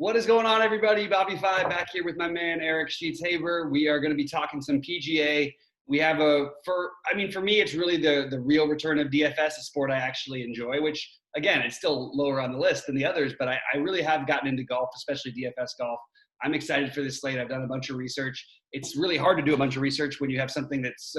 What is going on, everybody? BobbyFi back here with my man Eric Sheets-Haber. We are going to be talking some PGA. We have for me, it's really the real return of DFS, a sport I actually enjoy, which, again, it's still lower on the list than the others, but I really have gotten into golf, especially DFS golf. I'm excited for this slate. I've done a bunch of research. It's really hard to do a bunch of research when you have something that's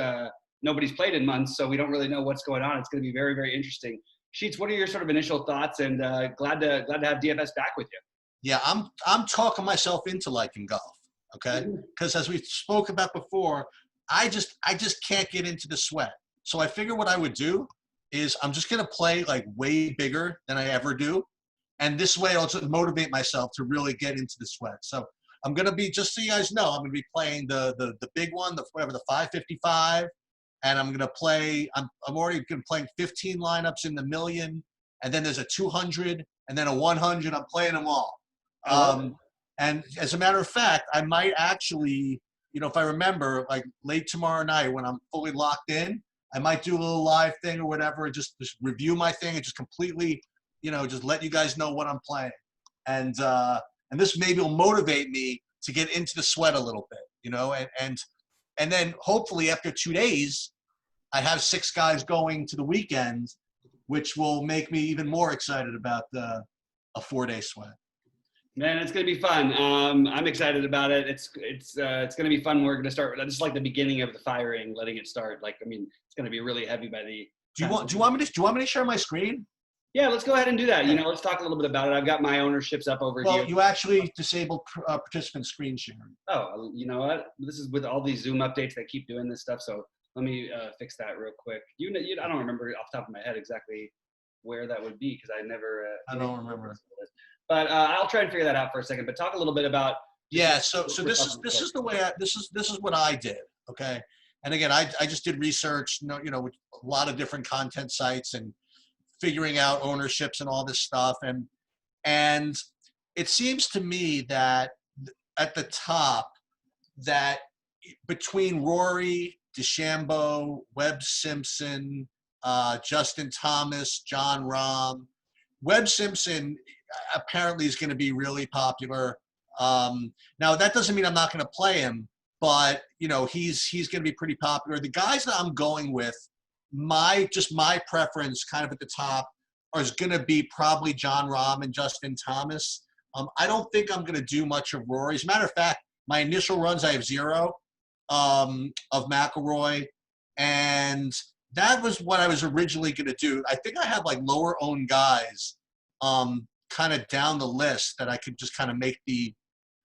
nobody's played in months, so we don't really know what's going on. It's going to be very, very interesting. Sheets, what are your sort of initial thoughts? And glad to have DFS back with you. Yeah, I'm talking myself into liking golf, okay? Because as we spoke about before, I just can't get into the sweat. So I figure what I would do is I'm just gonna play like way bigger than I ever do, and this way I'll just motivate myself to really get into the sweat. So I'm gonna be, just so you guys know, I'm gonna be playing the big one, the 555, and I'm gonna play. I'm already gonna playing 15 lineups in the million, and then there's a 200, and then a 100. I'm playing them all. And as a matter of fact, I might actually, if I remember, like late tomorrow night when I'm fully locked in, I might do a little live thing or whatever, and just review my thing and just completely, just let you guys know what I'm playing. And this maybe will motivate me to get into the sweat a little bit, and then hopefully after 2 days, I have 6 guys going to the weekend, which will make me even more excited about a 4-day sweat. Man, it's gonna be fun. I'm excited about it. It's gonna be fun. We're gonna start. This is like the beginning of the firing, letting it start. It's gonna be really heavy by the. Do you want me to share my screen? Yeah, let's go ahead and do that. Let's talk a little bit about it. I've got my ownerships up over here. Well, you actually disabled participant screen sharing. Oh, you know what? This is with all these Zoom updates that keep doing this stuff. So let me fix that real quick. I don't remember off the top of my head exactly where that would be because I never. I don't remember. But I'll try and figure that out for a second. But talk a little bit about. Yeah. So this is the way this is what I did. Okay. And again, I just did research, with a lot of different content sites and figuring out ownerships and all this stuff. And it seems to me that at the top, that between Rory, DeChambeau, Webb Simpson, Justin Thomas, Jon Rahm, Webb Simpson apparently is going to be really popular. Now that doesn't mean I'm not going to play him, but he's going to be pretty popular. The guys that I'm going with, my preference kind of at the top is going to be probably Jon Rahm and Justin Thomas. I don't think I'm going to do much of Rory. As a matter of fact, my initial runs, I have 0 of McIlroy, and that was what I was originally going to do. I think I have like lower owned guys kind of down the list that I could just kind of make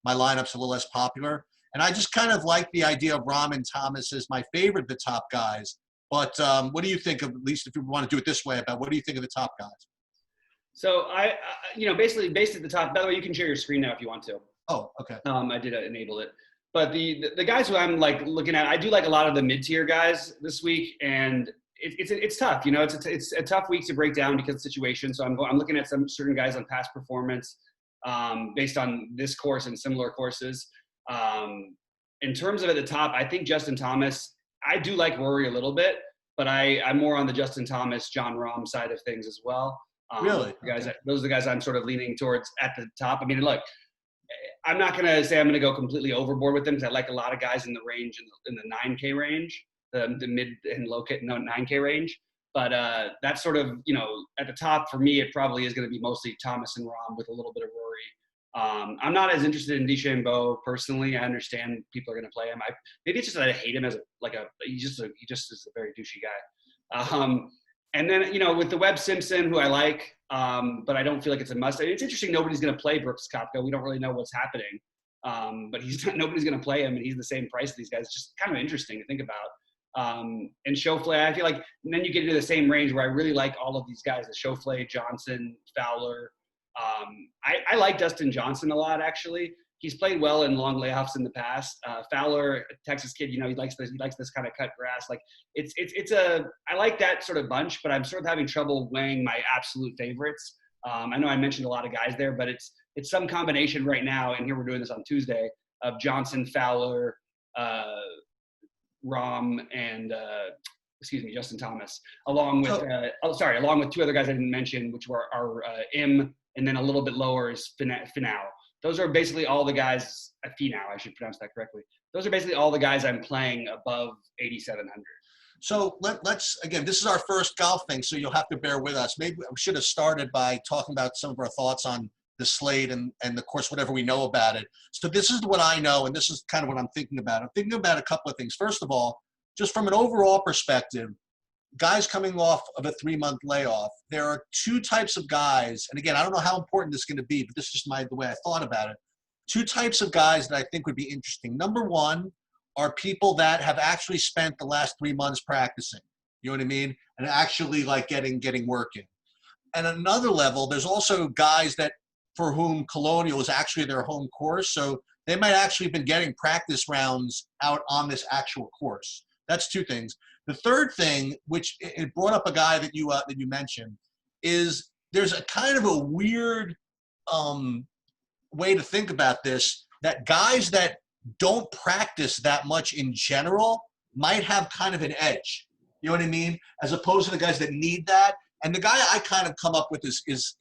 my lineups a little less popular. And I just kind of like the idea of Rahm and Thomas as my favorite, the top guys. But what do you think of, at least if you want to do it this way, about what do you think of the top guys? So basically based at the top, by the way, you can share your screen now if you want to. Oh, okay. I did enable it. But the guys who I'm like looking at, I do like a lot of the mid-tier guys this week, and it's tough. It's a tough week to break down because of the situation. So I'm looking at some certain guys on past performance based on this course and similar courses. In terms of at the top, I think Justin Thomas. I do like Rory a little bit, but I'm more on the Justin Thomas, Jon Rahm side of things as well. Really? Those are the guys I'm sort of leaning towards at the top. I mean, look, I'm not going to say I'm going to go completely overboard with them because I like a lot of guys in the range, in the 9K range, the mid and low 9K range. But that's sort of, at the top for me, it probably is going to be mostly Thomas and Rahm with a little bit of Rory. I'm not as interested in DeChambeau personally. I understand people are going to play him. Maybe it's just that I hate him as he just is a very douchey guy. And then, with the Webb Simpson, who I like, but I don't feel like it's a must. It's interesting. Nobody's going to play Brooks Koepka. We don't really know what's happening. But nobody's going to play him, and he's the same price as these guys. It's just kind of interesting to think about. And Schauffele, I feel like, and then you get into the same range where I really like all of these guys, the Schauffele, Johnson, Fowler. I like Dustin Johnson a lot, actually. He's played well in long layoffs in the past. Fowler, Texas kid, he likes this kind of cut grass. Like I like that sort of bunch, but I'm sort of having trouble weighing my absolute favorites. I know I mentioned a lot of guys there, but it's some combination right now. And here we're doing this on Tuesday of Johnson, Fowler, Rahm, and Justin Thomas, along with 2 other guys I didn't mention, which are Im, and then a little bit lower is Finau. those are basically all the guys at Finau. I should pronounce that correctly. Those are basically all the guys I'm playing above 8,700. So let's, again, this is our first golf thing, so you'll have to bear with us. Maybe we should have started by talking about some of our thoughts on the slate and of course, whatever we know about it. So this is what I know, and this is kind of what I'm thinking about. I'm thinking about a couple of things. First of all, just from an overall perspective, guys coming off of a 3-month layoff, there are 2 types of guys, and again, I don't know how important this is going to be, but this is just the way I thought about it. 2 types of guys that I think would be interesting. Number one are people that have actually spent the last 3 months practicing, you know what I mean? And actually like getting working. And another level, there's also guys that for whom Colonial is actually their home course. So they might actually have been getting practice rounds out on this actual course. That's 2 things. The third thing, which it brought up a guy that you mentioned, is there's a kind of a weird way to think about this, that guys that don't practice that much in general might have kind of an edge. You know what I mean? As opposed to the guys that need that. And the guy I kind of come up with is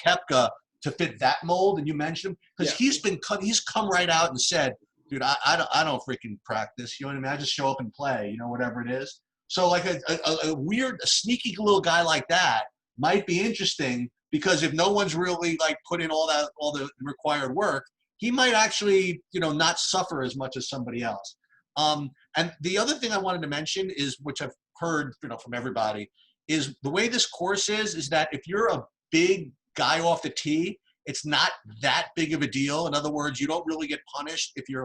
Koepka to fit that mold. And you mentioned him because he's come right out and said, dude, I don't freaking practice. You know what I mean? I just show up and play, you know, whatever it is. So like a weird, a sneaky little guy like that might be interesting, because if no one's really like put in all the required work, he might actually, you know, not suffer as much as somebody else. And the other thing I wanted to mention is, which I've heard, you know, from everybody, is the way this course is that if you're a big guy off the tee, it's not that big of a deal. In other words, you don't really get punished if you're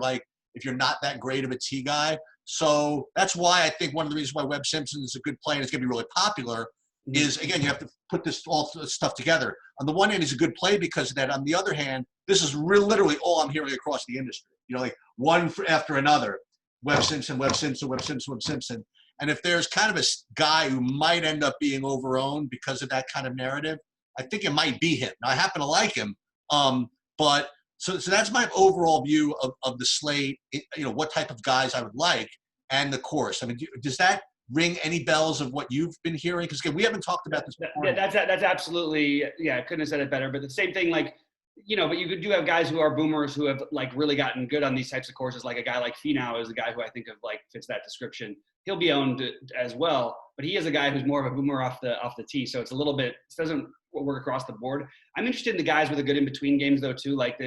not that great of a tee guy. So that's why I think one of the reasons why Webb Simpson is a good play and it's going to be really popular is, again, you have to put this all this stuff together. On the one hand, he's a good play because of that. On the other hand, this is literally all I'm hearing across the industry. You know, like one after another, Webb Simpson, Webb Simpson, Webb Simpson, Webb Simpson. And if there's kind of a guy who might end up being overowned because of that kind of narrative, I think it might be him. Now, I happen to like him, but so that's my overall view of the slate. You know, what type of guys I would like and the course. I mean, does that ring any bells of what you've been hearing? Because again, we haven't talked about this before. That's absolutely, yeah, I couldn't have said it better. But the same thing, like, you know, but you do have guys who are boomers who have like really gotten good on these types of courses. Like a guy like Finau is a guy who I think of like fits that description. He'll be owned as well, but he is a guy who's more of a boomer off the tee. So it's a little bit, it doesn't work across the board. I'm interested in the guys with a good in-between games though too. Like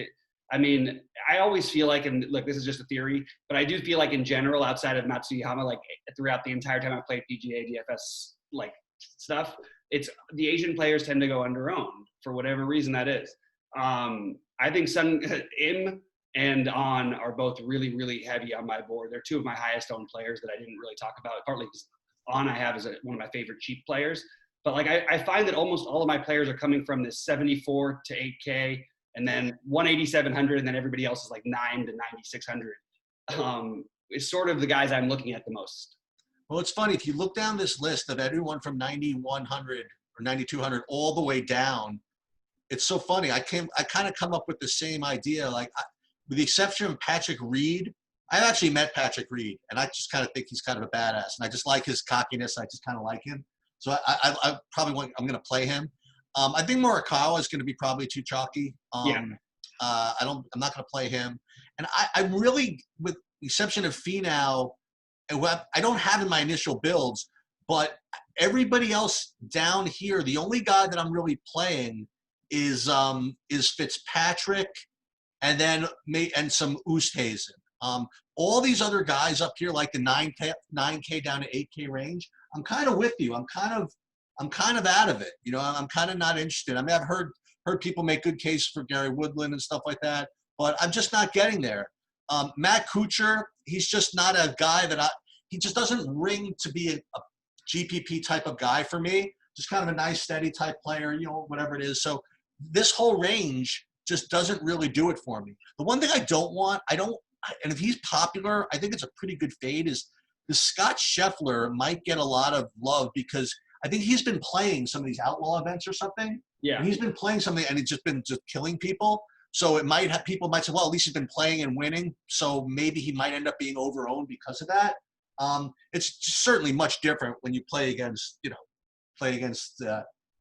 I mean, I always feel like, and look, this is just a theory, but I do feel like in general, outside of Matsuyama, like throughout the entire time I played PGA, DFS, like stuff, it's the Asian players tend to go under-owned for whatever reason that is. I think Im and On are both really, really heavy on my board. They're 2 of my highest owned players that I didn't really talk about, partly because On I have as one of my favorite cheap players. But like I find that almost all of my players are coming from this 74 to 8K, and then 1,800, and then everybody else is like 9 to 9,600. It's sort of the guys I'm looking at the most. Well, it's funny, if you look down this list of everyone from 9,100 or 9,200 all the way down, it's so funny. I kind of come up with the same idea. Like, with the exception of Patrick Reed, I've actually met Patrick Reed, and I just kind of think he's kind of a badass, and I just like his cockiness. I just kind of like him. So I probably I'm going to play him. I think Morikawa is going to be probably too chalky. I'm not going to play him. And I really, with the exception of Finau, I don't have in my initial builds, but everybody else down here, the only guy that I'm really playing is Fitzpatrick, and then some Oosthuizen. All these other guys up here, like the 9K down to 8K range, I'm kind of with you. I'm kind of out of it. You know, I'm kind of not interested. I mean, I've heard people make good cases for Gary Woodland and stuff like that, but I'm just not getting there. Matt Kuchar, he's just not a guy he just doesn't ring to be a GPP type of guy for me. Just kind of a nice, steady type player, you know, whatever it is. So this whole range just doesn't really do it for me. The one thing I don't want, and if he's popular, I think it's a pretty good fade, is the Scott Scheffler might get a lot of love because I think he's been playing some of these outlaw events or something. Yeah. And he's been playing something and he's just been killing people. So people might say, well, at least he's been playing and winning. So maybe he might end up being overowned because of that. It's certainly much different when you play against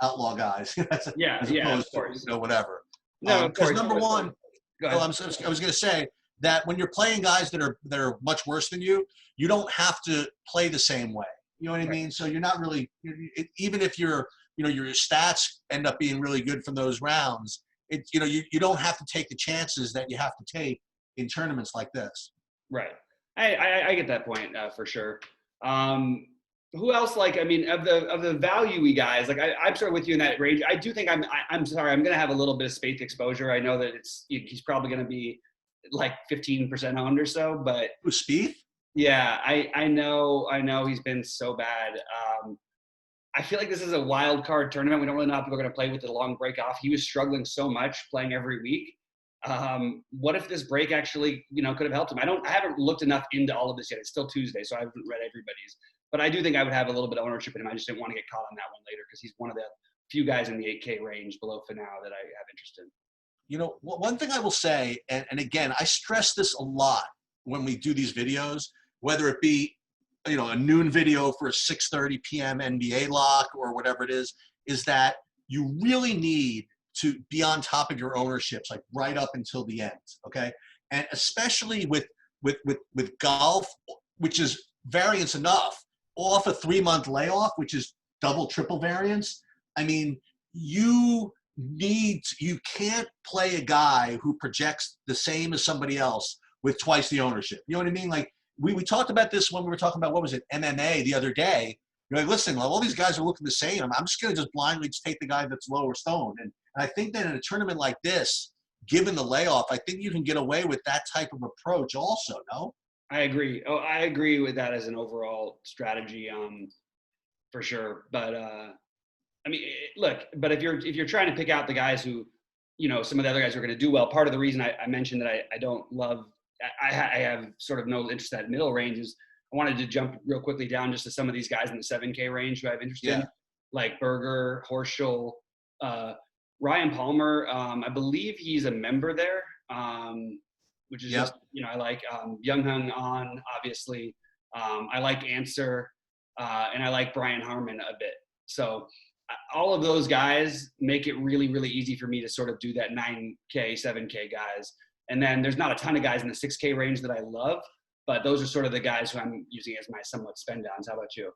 outlaw guys. Yeah, as of opposed course. to, whatever. No, of course. Number one, Go Oh, ahead. I was going to say that when you're playing guys that are much worse than you, you don't have to play the same way. You know what I Right. mean? So you're not really, even if your stats end up being really good from those rounds, you don't have to take the chances that you have to take in tournaments like this. Right. I get that point for sure. Who else? Like, I mean, of the value guys, like I'm sort of with you in that range. I do think I'm sorry. I'm going to have a little bit of Spieth exposure. I know that he's probably going to be like 15% owned or so, but Who, Spieth? yeah, I know he's been so bad. I feel like this is a wild card tournament. We don't really know how people are going to play with the long break off. He was struggling so much playing every week. What if this break actually, could have helped him? I haven't looked enough into all of this yet. It's still Tuesday, so I haven't read everybody's. But I do think I would have a little bit of ownership in him. I just didn't want to get caught on that one later because he's one of the few guys in the 8K range below Finau that I have interest in. One thing I will say, and again, I stress this a lot when we do these videos, whether it be, a noon video for a 6:30 p.m. NBA lock or whatever it is that you really need to be on top of your ownerships, like right up until the end. Okay. And especially with golf, which is variance enough off a 3-month layoff, which is double, triple variance. I mean, you can't play a guy who projects the same as somebody else with twice the ownership. You know what I mean? Like we talked about this when we were talking about, what was it, MMA the other day. You're like, listen, all these guys are looking the same. I'm just going to just blindly take the guy that's lower stoned. And I think that in a tournament like this, given the layoff, I think you can get away with that type of approach also, no? I agree. Oh, I agree with that as an overall strategy, for sure. But I mean, look. But if you're trying to pick out the guys who, some of the other guys are going to do well, part of the reason I mentioned that I don't love, I have sort of no interest in that middle range is I wanted to jump real quickly down just to some of these guys in the 7K range who I have interest in, like Berger, Horschel, Ryan Palmer. I believe he's a member there. Which is just, I like Young Hung On, obviously. I like Answer, and I like Brian Harmon a bit. So all of those guys make it really, really easy for me to sort of do that 9K, 7K guys. And then there's not a ton of guys in the 6K range that I love, but those are sort of the guys who I'm using as my somewhat spend downs. How about you?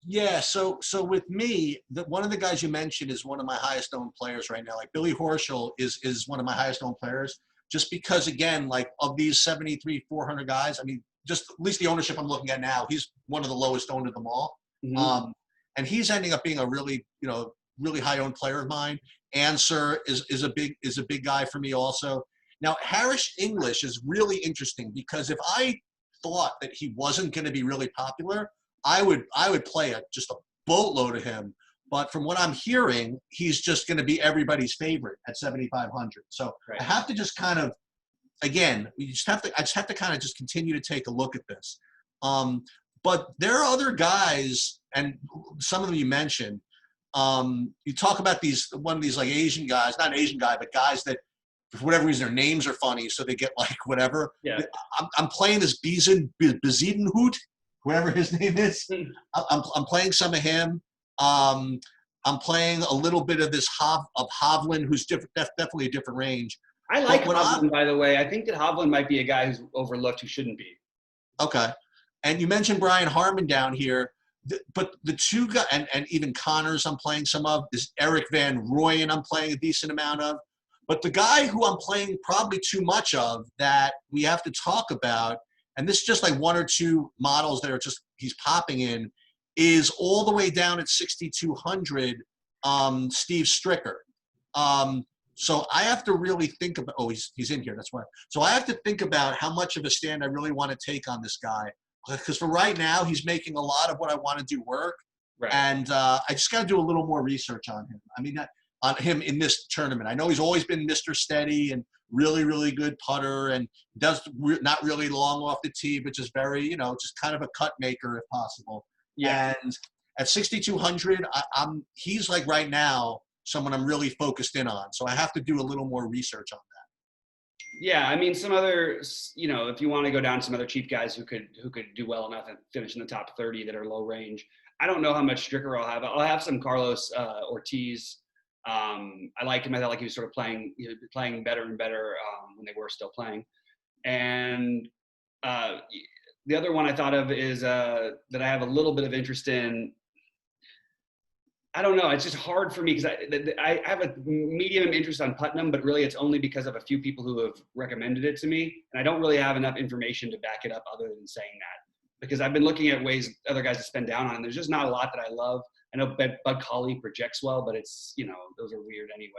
Yeah, so with me, one of the guys you mentioned is one of my highest owned players right now. Like Billy Horschel is one of my highest owned players. Just because, again, like of these 400 guys, I mean, just at least the ownership I'm looking at now, he's one of the lowest owned of them all. Mm-hmm. And he's ending up being a really, really high owned player of mine. Answer is a big guy for me also. Now, Harris English is really interesting because if I thought that he wasn't going to be really popular, I would play just a boatload of him. But from what I'm hearing, he's just going to be everybody's favorite at 7,500. So right. I have to just kind of, again, I just have to kind of just continue to take a look at this. But there are other guys, and some of them you mentioned. You talk about one of these like Asian guys, not an Asian guy, but guys that for whatever reason their names are funny, so they get like whatever. Yeah. I'm playing this Bezuidenhout, whoever his name is. I'm playing some of him. I'm playing a little bit of this Hovland, who's definitely a different range. I like Hovland, by the way. I think that Hovland might be a guy who's overlooked who shouldn't be. Okay. And you mentioned Brian Harmon down here. But the two guys, and even Connors I'm playing some of, this Eric Van Rooyen I'm playing a decent amount of. But the guy who I'm playing probably too much of that we have to talk about, and this is just like one or two models that are just he's popping in, is all the way down at 6,200, Steve Stricker. So I have to really think about, he's in here, that's why. So I have to think about how much of a stand I really want to take on this guy. Because for right now, he's making a lot of what I want to do work. Right. And I just got to do a little more research on him. I mean, on him in this tournament. I know he's always been Mr. Steady and really, really good putter and does not really long off the tee, but just very, just kind of a cut maker if possible. Yeah. And at 6,200, he's like right now someone I'm really focused in on. So I have to do a little more research on that. Yeah, I mean, some other, if you want to go down some other cheap guys who could do well enough and finish in the top 30 that are low range. I don't know how much Stricker I'll have. I'll have some Carlos Ortiz. I liked him. I felt like he was sort of playing better and better when they were still playing. And the other one I thought of is that I have a little bit of interest in. I don't know. It's just hard for me because I have a medium interest on Putnam, but really it's only because of a few people who have recommended it to me. And I don't really have enough information to back it up other than saying that, because I've been looking at ways other guys to spend down on, and there's just not a lot that I love. I know Bud Colley projects well, but it's, those are weird anyway.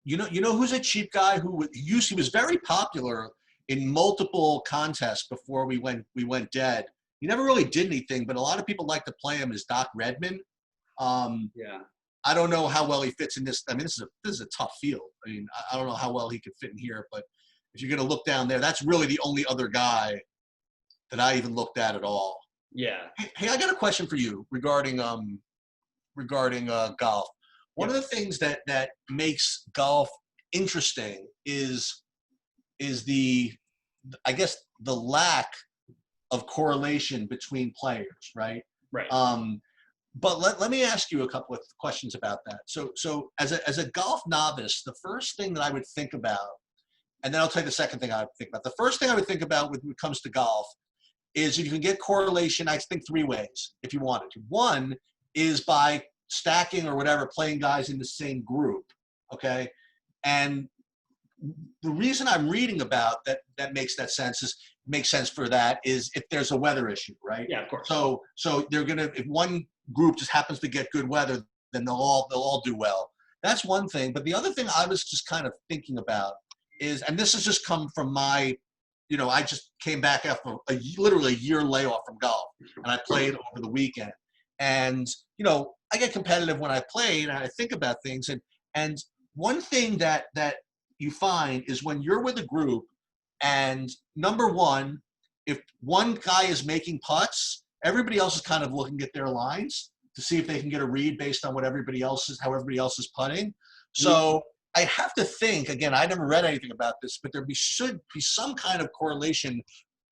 You know who's a cheap guy who he was very popular in multiple contests before we went dead. He never really did anything, but a lot of people like to play him, is Doc Redman. Yeah. I don't know how well he fits in this. I mean, this is a tough field. I mean, I don't know how well he could fit in here, but if you're going to look down there, that's really the only other guy that I even looked at all. Yeah. Hey, I got a question for you regarding golf. One of the things that makes golf interesting is I guess the lack of correlation between players, right? Right. But let me ask you a couple of questions about that. So as a golf novice, the first thing that I would think about, and then I'll tell you the second thing I would think about. The first thing I would think about when it comes to golf is if you can get correlation, I think three ways if you wanted to. One is by stacking or whatever, playing guys in the same group, okay? And the reason I'm reading about that makes sense for that is if there's a weather issue, right? Yeah, of course. So they're gonna, if one group just happens to get good weather, then they'll all do well. That's one thing. But the other thing I was just kind of thinking about is, and this has just come from my, I just came back after literally a year layoff from golf, and I played over the weekend. And I get competitive when I play, and I think about things. And one thing that you find is when you're with a group, and number one, if one guy is making putts, everybody else is kind of looking at their lines to see if they can get a read based on how everybody else is putting. So I have to think, again, I never read anything about this, but should be some kind of correlation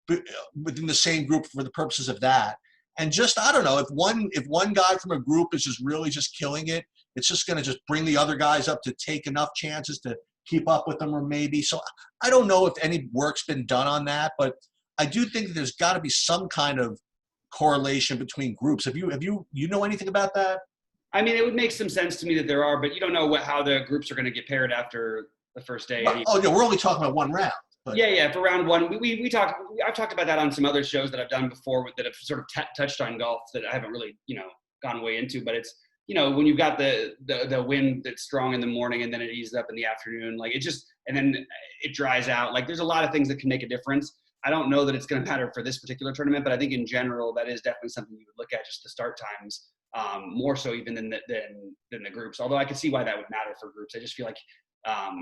within the same group for the purposes of that. And just, I don't know, if one guy from a group is just really just killing it, it's just going to just bring the other guys up to take enough chances to keep up with them, or maybe. So I don't know if any work's been done on that, but I do think that there's got to be some kind of correlation between groups. Have you know anything about that? I mean, it would make some sense to me that there are, but you don't know how the groups are going to get paired after the first day. Oh, yeah, we're only talking about one round. But. Yeah, for round one, I've talked about that on some other shows that I've done before that have sort of touched on golf that I haven't really, gone way into, but it's, when you've got the wind that's strong in the morning and then it eases up in the afternoon, like and then it dries out. Like there's a lot of things that can make a difference. I don't know that it's going to matter for this particular tournament, but I think in general, that is definitely something you would look at, just the start times, more so even than the groups. Although I could see why that would matter for groups. I just feel like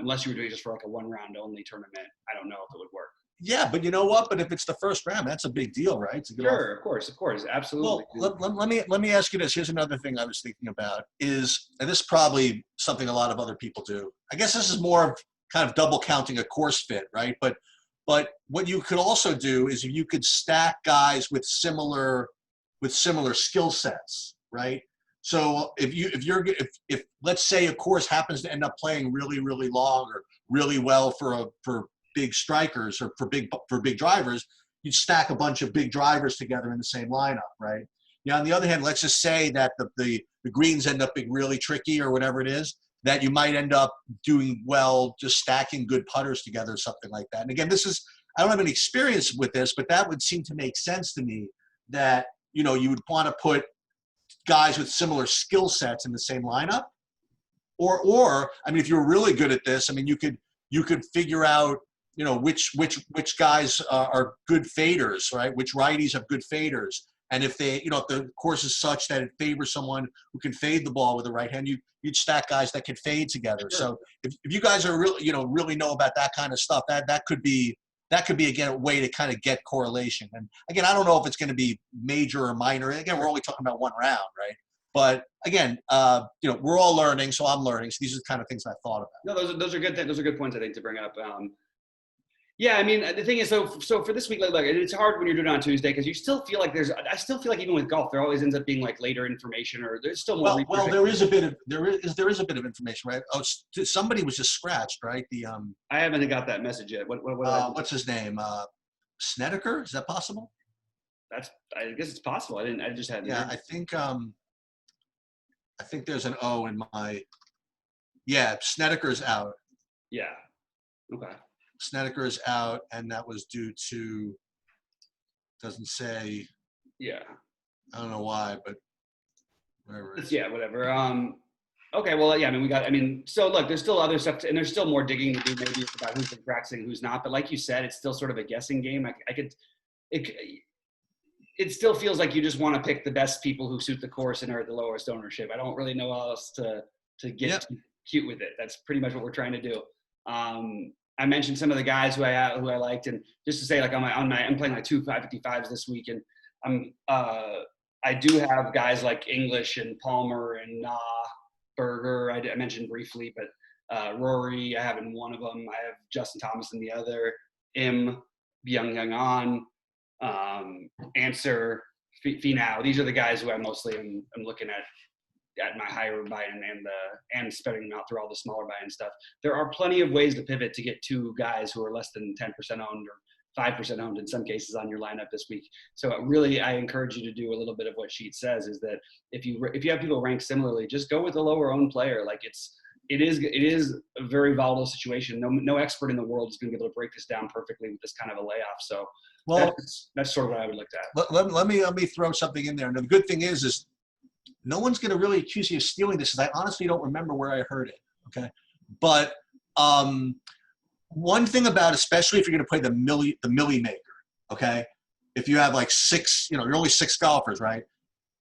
unless you were doing it just for like a one round only tournament, I don't know if it would work. Yeah, but you know what? But if it's the first round, that's a big deal, right? Sure, of course, absolutely. Well, let me ask you this. Here's another thing I was thinking about is, and this is probably something a lot of other people do. I guess this is more of kind of double counting a course fit, right? But what you could also do is you could stack guys with similar skill sets, right? So if let's say a course happens to end up playing really, really long or really well for big strikers or for big drivers, you'd stack a bunch of big drivers together in the same lineup, right? Now, on the other hand, let's just say that the greens end up being really tricky or whatever it is, that you might end up doing well just stacking good putters together or something like that. And again, I don't have any experience with this, but that would seem to make sense to me, that you would want to put guys with similar skill sets in the same lineup. Or I mean, if you're really good at this, I mean, you could figure out which guys are good faders, right? Which righties have good faders. And if if the course is such that it favors someone who can fade the ball with the right hand, you'd stack guys that can fade together. Sure. So if you guys are really know about that kind of stuff, that could be again a way to kind of get correlation. And again, I don't know if it's going to be major or minor. Again, we're only talking about one round, right? But again, we're all learning, so I'm learning. So these are the kind of things I thought about. No, those are good. Those are good points, I think, to bring up. Yeah, I mean, the thing is, so for this week, like, it's hard when you're doing it on Tuesday because you still feel like I still feel like even with golf, there always ends up being like later information or there's still more. Well, there is a bit of information, right? Oh, somebody was just scratched, right? I haven't got that message yet. What's his name? Snedeker? Is that possible? I guess it's possible. I just hadn't. Yeah, I think there's an O in my. Yeah, Snedeker's out. Yeah. Okay. Snedeker is out, and that was due to. Doesn't say. Yeah. I don't know why, but whatever. Yeah, whatever. Okay, well, yeah, I mean, so look, there's still other stuff, and there's still more digging to do. Maybe it's about who's been practicing, who's not. But like you said, it's still sort of a guessing game. It still feels like you just want to pick the best people who suit the course and are at the lowest ownership. I don't really know how else to get too cute with it. That's pretty much what we're trying to do. I mentioned some of the guys who I liked, and just to say, like I'm playing like 2 555s this week, and I do have guys like English and Palmer and Berger. I mentioned briefly, but Rory I have in one of them. I have Justin Thomas in the other. Byung Answer, Finau. These are the guys who I mostly am looking at my higher buy-in and spreading them out through all the smaller buy-in stuff. There are plenty of ways to pivot to get 2 guys who are less than 10% owned or 5% owned in some cases on your lineup this week. So really, I encourage you to do a little bit of what Sheet says, is that if you have people ranked similarly, just go with a lower owned player. Like it is a very volatile situation. No expert in the world is going to be able to break this down perfectly with this kind of a layoff. So that's sort of what I would look at. Let me throw something in there. And the good thing is no one's going to really accuse you of stealing this, because I honestly don't remember where I heard it. Okay, but one thing about, especially if you're going to play the Millie Maker, okay, if you have like 6, you're only 6 golfers, right?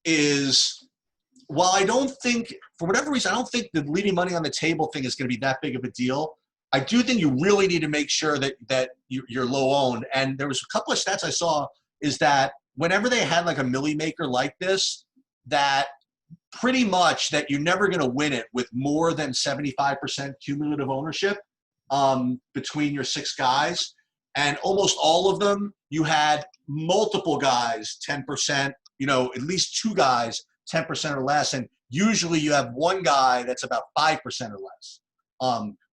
Is while I don't think, for whatever reason, I don't think the leaving money on the table thing is going to be that big of a deal. I do think you really need to make sure that you're low owned. And there was a couple of stats I saw is that whenever they had like a Millie Maker like this, that pretty much that you're never going to win it with more than 75% cumulative ownership between your 6 guys. And almost all of them, you had multiple guys, 10%, at least 2 guys, 10% or less. And usually you have 1 guy that's about 5% or less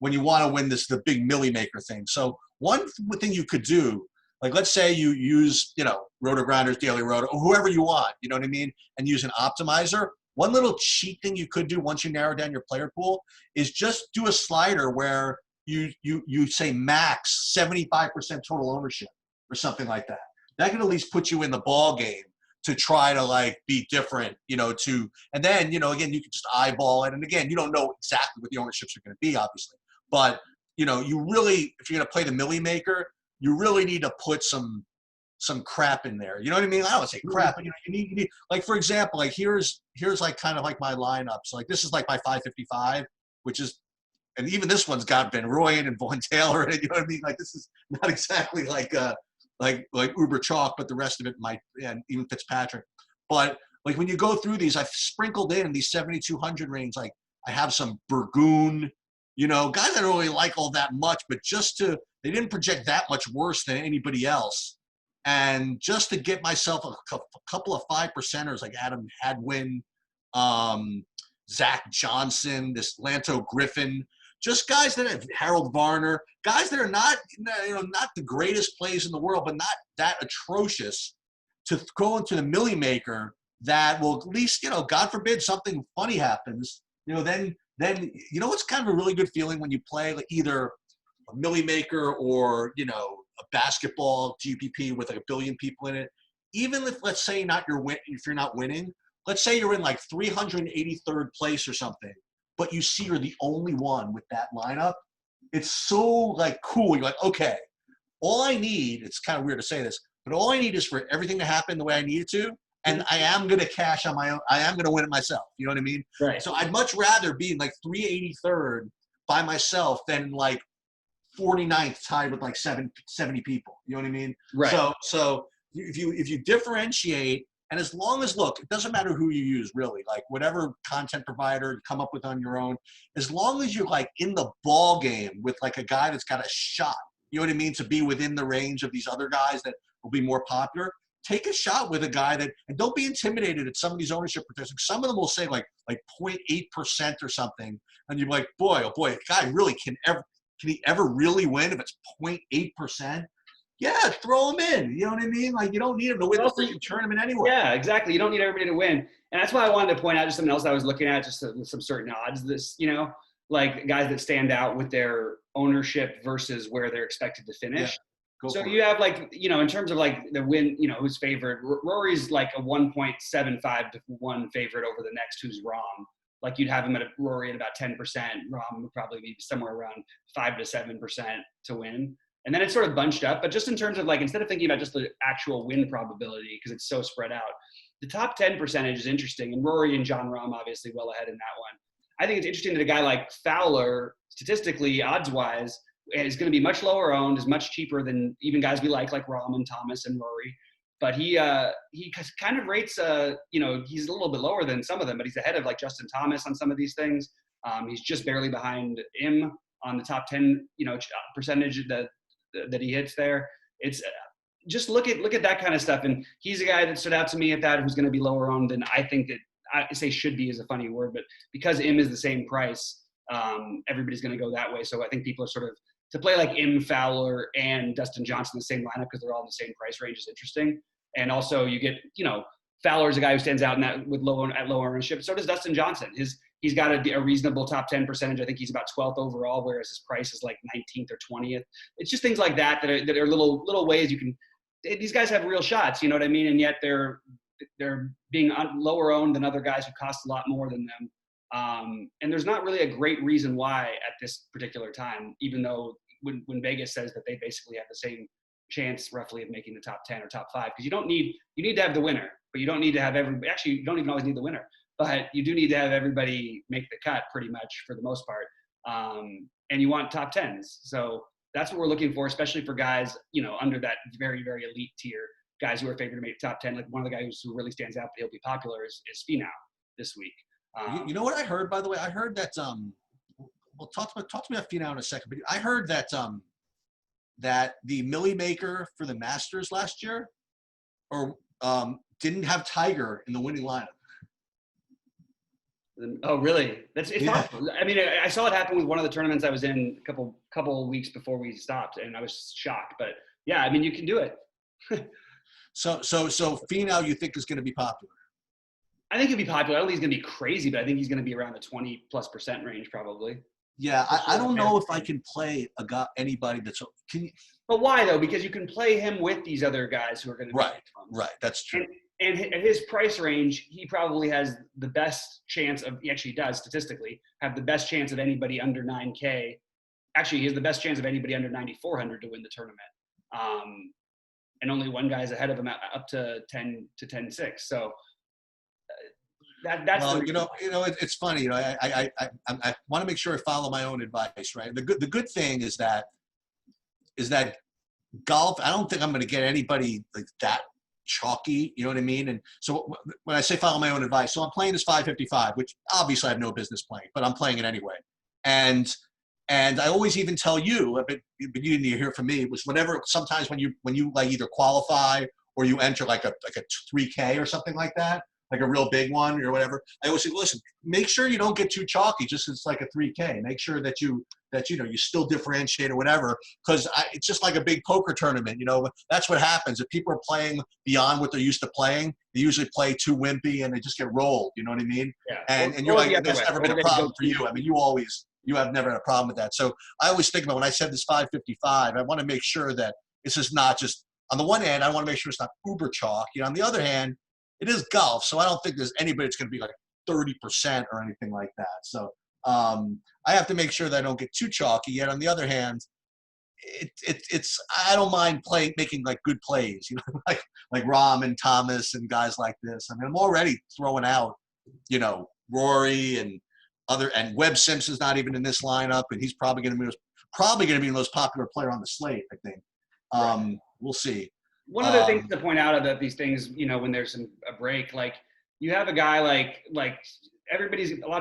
when you want to win the big Millie Maker thing. So one thing you could do, like let's say you use, Roto Grinders, Daily Roto, or whoever you want, you know what I mean, and use an optimizer. One little cheat thing you could do once you narrow down your player pool is just do a slider where you say max 75% total ownership or something like that. That can at least put you in the ball game to try to like be different, and then, again, you can just eyeball it. And again, you don't know exactly what the ownerships are going to be, obviously, but you really, if you're going to play the Millie Maker, you really need to put some crap in there. You know what I mean? I don't want to say crap, but you need, like, for example, like here's like kind of like my lineup. So like, this is like my 555, which is, and even this one's got Ben Royan and Vaughn Taylor in it. You know what I mean? Like, this is not exactly like Uber chalk, but the rest of it might, and even Fitzpatrick. But like when you go through these, I've sprinkled in these 7,200 range. Like I have some Burgoon, guys I don't really like all that much, but they didn't project that much worse than anybody else. And just to get myself a couple of 5%ers like Adam Hadwin, Zach Johnson, this Lanto Griffin, just guys that have Harold Varner, guys that are not, not the greatest plays in the world, but not that atrocious to go into the Millie Maker that will at least, God forbid something funny happens, then it's kind of a really good feeling when you play like either a Millie Maker or, a basketball GPP with like 1 billion people in it. Even if, let's say, if you're not winning, let's say you're in like 383rd place or something, but you see you're the only one with that lineup. It's so like cool. You're like, okay, all I need, it's kind of weird to say this, but all I need is for everything to happen the way I need it to. And I am going to cash on my own. I am going to win it myself. You know what I mean? Right. So I'd much rather be in like 383rd by myself than like 49th tied with like 70 people. You know what I mean? Right. So if you differentiate, and as long as, look, it doesn't matter who you use really, like whatever content provider you come up with on your own, as long as you're like in the ball game with like a guy that's got a shot, you know what I mean, to be within the range of these other guys that will be more popular. Take a shot with a guy that, and don't be intimidated at some of these ownership statistics. Some of them will say like 0.8% or something, and you're like, boy, oh boy, a guy really can he ever really win if it's 0.8%? Yeah, throw him in. You know what I mean? Like, you don't need him to win the freaking tournament anyway. Yeah, exactly. You don't need everybody to win. And that's why I wanted to point out just something else I was looking at, just some certain odds. This, like guys that stand out with their ownership versus where they're expected to finish. Yeah, so you have like, in terms of like the win, who's favored. Rory's like a 1.75 to 1 favorite over the next, who's Rahm. Like you'd have him at Rory at about 10%. Rahm would probably be somewhere around 5 to 7% to win. And then it's sort of bunched up. But just in terms of like, instead of thinking about just the actual win probability, because it's so spread out, the top 10 percentage is interesting. And Rory and Jon Rahm obviously well ahead in that one. I think it's interesting that a guy like Fowler, statistically, odds-wise, is going to be much lower owned, is much cheaper than even guys we like Rahm and Thomas and Rory. But he kind of rates, he's a little bit lower than some of them, but he's ahead of like Justin Thomas on some of these things. He's just barely behind him on the top 10, percentage that he hits there. It's just look at that kind of stuff. And he's a guy that stood out to me at that, who's going to be lower owned than I think that, I say should be is a funny word, but because Im is the same price, everybody's going to go that way. So I think people are sort of, to play like Im, Fowler, and Dustin Johnson in the same lineup because they're all in the same price range is interesting. And also you get, Fowler's a guy who stands out in that with low ownership. So does Dustin Johnson. He's got a reasonable top 10 percentage. I think he's about 12th overall, whereas his price is like 19th or 20th. It's just things like that that are little ways you can. These guys have real shots, you know what I mean? And yet they're being lower owned than other guys who cost a lot more than them. And there's not really a great reason why at this particular time, even though when Vegas says that they basically have the same chance roughly of making the top 10 or top 5, because you need to have the winner, but you don't need to have everybody. Actually, you don't even always need the winner, but you do need to have everybody make the cut pretty much for the most part. And you want top 10s. So that's what we're looking for, especially for guys, under that very, very elite tier, guys who are favored to make top 10. Like one of the guys who really stands out, but he'll be popular is Finau this week. You know what I heard, by the way? I heard that, well, talk to me about Finau in a second, but I heard that, that the Millie Maker for the Masters last year didn't have Tiger in the winning lineup. Oh, really? It's possible. I mean, I saw it happen with one of the tournaments I was in a couple weeks before we stopped, and I was shocked. But yeah, I mean, you can do it. So Finau, you think is going to be popular? I think he'll be popular. I don't think he's going to be crazy, but I think he's going to be around the 20+% range probably. Yeah, I don't know if I can play anybody that's. Can you? But why though? Because you can play him with these other guys who are going to. Right. That's true. And at his price range, he probably has the best chance of. He actually does statistically have the best chance of anybody under 9K. Actually, he has the best chance of anybody under 9,400 to win the tournament. And only one guy's ahead of him up to 10-6. So. That's well, it's funny. I want to make sure I follow my own advice, right? The good thing is that golf. I don't think I'm going to get anybody like that chalky. You know what I mean? And so when I say follow my own advice, so I'm playing this 555, which obviously I have no business playing, but I'm playing it anyway. And I always even tell you, but you didn't hear from me. It was whenever. Sometimes when you like either qualify or you enter like a 3K or something like that. Like a real big one or whatever. I always say, listen, make sure you don't get too chalky just because it's like a 3K. Make sure that you still differentiate or whatever, because it's just like a big poker tournament. That's what happens. If people are playing beyond what they're used to playing, they usually play too wimpy and they just get rolled. You know what I mean? Yeah. And you're like, there's never been a problem for you. I mean, you have never had a problem with that. So I always think about when I said this 555, I want to make sure that this is not just, on the one hand, I want to make sure it's not uber chalk. On the other hand, it is golf, so I don't think there's anybody that's going to be like 30% or anything like that. So I have to make sure that I don't get too chalky. Yet on the other hand, it's I don't mind making like good plays, like Rahm and Thomas and guys like this. I mean, I'm already throwing out, Rory and Webb Simpson's not even in this lineup, and he's probably going to be the most popular player on the slate. I think. Right. We'll see. One other thing to point out about these things, when there's a break, like you have a guy like a lot of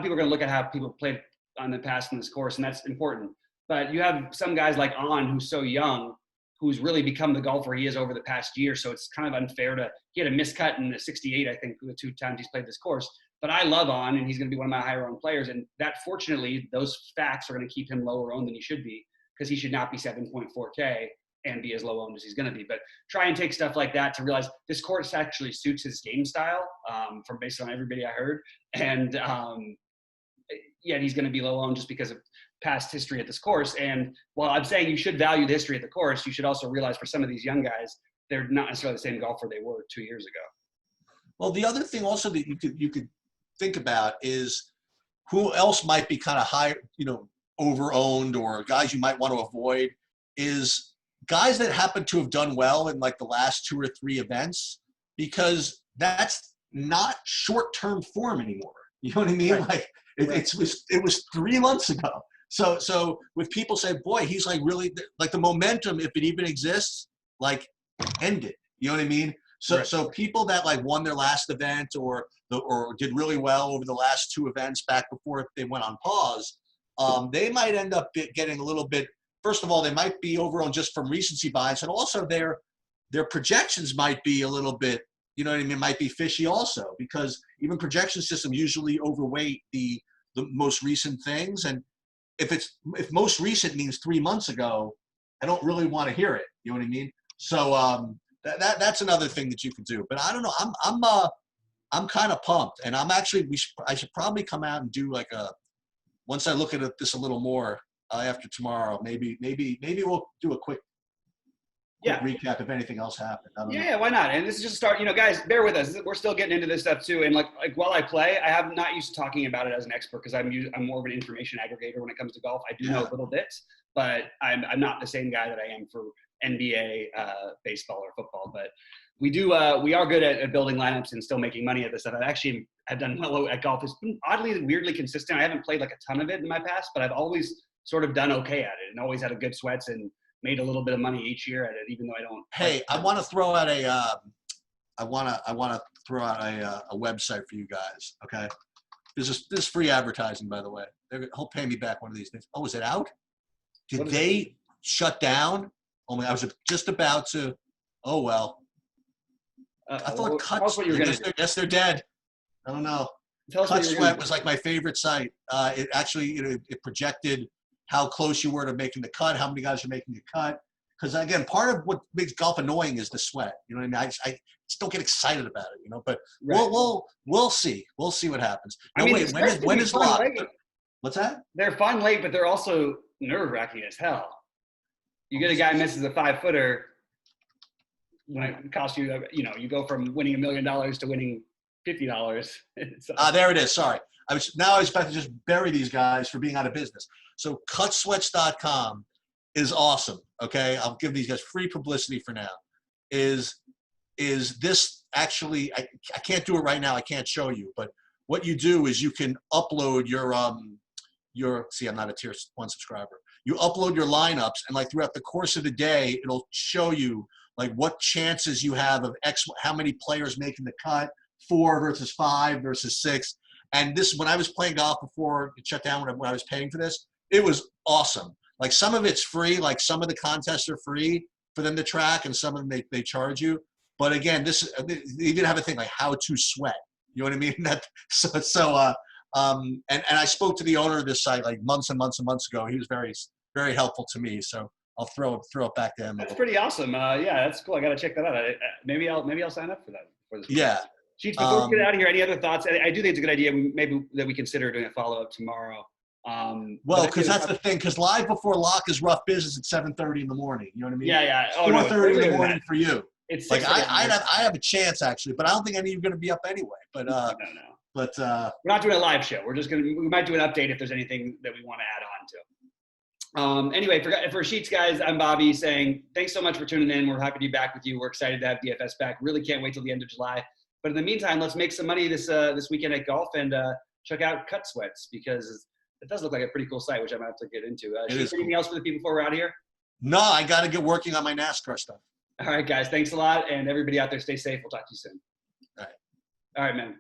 people are going to look at how people played on the past in this course, and that's important. But you have some guys like On, who's so young, who's really become the golfer he is over the past year. So it's kind of unfair he had a miscut in the 68, I think, the 2 times he's played this course. But I love On, and he's going to be one of my higher owned players. And that, fortunately, those facts are going to keep him lower owned than he should be, because he should not be 7.4K and be as low owned as he's going to be. But try and take stuff like that to realize this course actually suits his game style, from based on everybody I heard. And yet he's going to be low owned just because of past history at this course. And while I'm saying you should value the history of the course, you should also realize for some of these young guys, they're not necessarily the same golfer they were 2 years ago. Well, the other thing also that you could think about is who else might be kind of high, over-owned, or guys you might want to avoid is guys that happen to have done well in like the last 2 or 3 events, because that's not short-term form anymore. You know what I mean? Right. Like it was 3 months ago. So with people say, boy, he's like really like the momentum, if it even exists, like ended. You know what I mean? So people that like won their last event or did really well over the last 2 events back before they went on pause, they might end up getting a little bit. First of all, they might be overowned just from recency bias, and also their projections might be a little bit, you know what I mean, might be fishy also, because even projection systems usually overweight the most recent things. And if most recent means 3 months ago, I don't really want to hear it. You know what I mean? So that's another thing that you can do. But I don't know. I'm kind of pumped, and I'm actually I should probably come out and do like once I look at this a little more after tomorrow. Maybe we'll do a quick recap if anything else happened. I don't know. Why not? And this is just a start. Guys, bear with us. We're still getting into this stuff too. And like while I play, I have not used to talking about it as an expert, because I'm more of an information aggregator when it comes to golf. I do know little bits, but I'm not the same guy that I am for NBA, baseball, or football. But we are good at building lineups and still making money at this stuff. I've done well at golf. It's been oddly, weirdly consistent. I haven't played like a ton of it in my past, but I've always sort of done okay at it, and always had a good sweats and made a little bit of money each year at it, even though I don't. Hey, I want to throw out a website for you guys. Okay, this is free advertising, by the way. He'll pay me back one of these days. Oh, is it out? Did they shut down? Oh my! I was just about to. Oh well. I thought Cuts. Yes, they're dead. I don't know. Cut Sweat was like my favorite site. It actually it projected how close you were to making the cut, how many guys are making the cut. Because again, part of what makes golf annoying is the sweat. You know what I mean? I just don't get excited about it. But we'll see. We'll see what happens. No, wait, when is lock? What's that? They're fun late, but they're also nerve-wracking as hell. You get a guy misses a 5-footer when it costs you. You go from winning $1 million to winning $50. There it is. Sorry. I was about to just bury these guys for being out of business. So cutsweats.com is awesome. Okay. I'll give these guys free publicity for now. Is this actually, I can't do it right now. I can't show you, but what you do is you can upload see, I'm not a tier 1 subscriber. You upload your lineups, and like throughout the course of the day, it'll show you like what chances you have of how many players making the cut, 4 versus 5 versus 6. And this, when I was playing golf before it shut down, when I was paying for this, it was awesome. Like some of it's free, like some of the contests are free for them to track, and some of them they charge you. But again, they even have a thing like how to sweat. You know what I mean? And I spoke to the owner of this site like months and months and months ago. He was very, very helpful to me. So I'll throw it back to him. That's pretty awesome. That's cool. I got to check that out. Maybe I'll sign up for that. For this. Yeah. Sheets, before we get out of here, any other thoughts? I do think it's a good idea. Maybe that we consider doing a follow-up tomorrow. Well, because that's the thing. Because live before lock is rough business at 7:30 in the morning. You know what I mean? Yeah. 4:30 in the morning for you. It's like I have a chance actually, but I don't think any of you are going to be up anyway. But no. But we're not doing a live show. We might do an update if there's anything that we want to add on to. Anyway, for Sheets guys, I'm Bobby saying thanks so much for tuning in. We're happy to be back with you. We're excited to have DFS back. Really can't wait till the end of July. But in the meantime, let's make some money this weekend at golf and check out Cut Sweats, because it does look like a pretty cool site, which I might have to get into. Anything else for the people before we're out of here? No, I got to get working on my NASCAR stuff. All right, guys. Thanks a lot. And everybody out there, stay safe. We'll talk to you soon. All right. All right, man.